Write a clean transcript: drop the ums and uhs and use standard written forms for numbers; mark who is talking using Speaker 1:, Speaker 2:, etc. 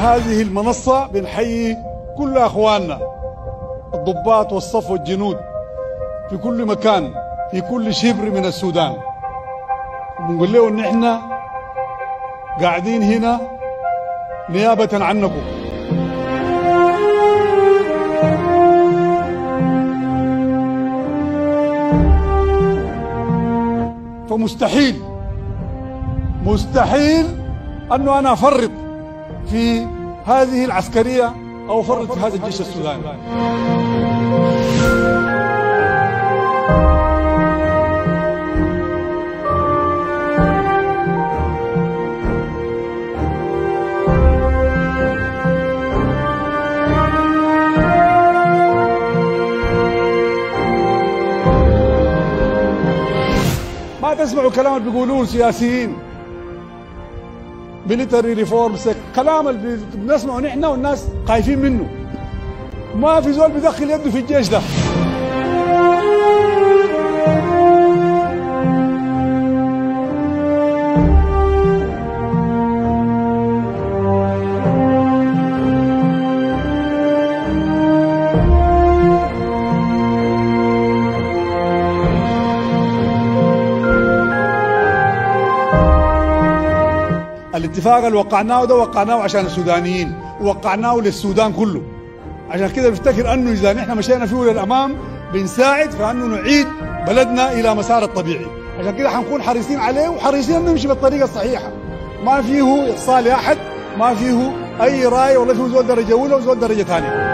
Speaker 1: هذه المنصة بنحيي كل أخواننا الضباط والصف والجنود في كل مكان في كل شبر من السودان، وبنقول له إن إحنا قاعدين هنا نيابة عنكم. فمستحيل أنه أنا أفرط في هذه العسكرية أو أفرط في هذا الجيش السوداني. ما تسمعوا كلام اللي بيقولوه السياسيين ميليتري ريفورمز، كلام اللي بنسمعه نحن والناس خايفين منه. ما في زول بيدخل يده في الجيش ده. الاتفاق اللي وقعناه ده وقعناه عشان السودانيين، ووقعناه للسودان كله. عشان كده بفتكر انه اذا نحن مشينا فيه للامام بنساعد في انه نعيد بلدنا الى مسار الطبيعي. عشان كده حنكون حريصين عليه وحريصين انه نمشي بالطريقه الصحيحه، ما فيه اقصاء لاحد، ما فيه اي راي والله فيه زول درجه اولى وزول درجه ثانيه.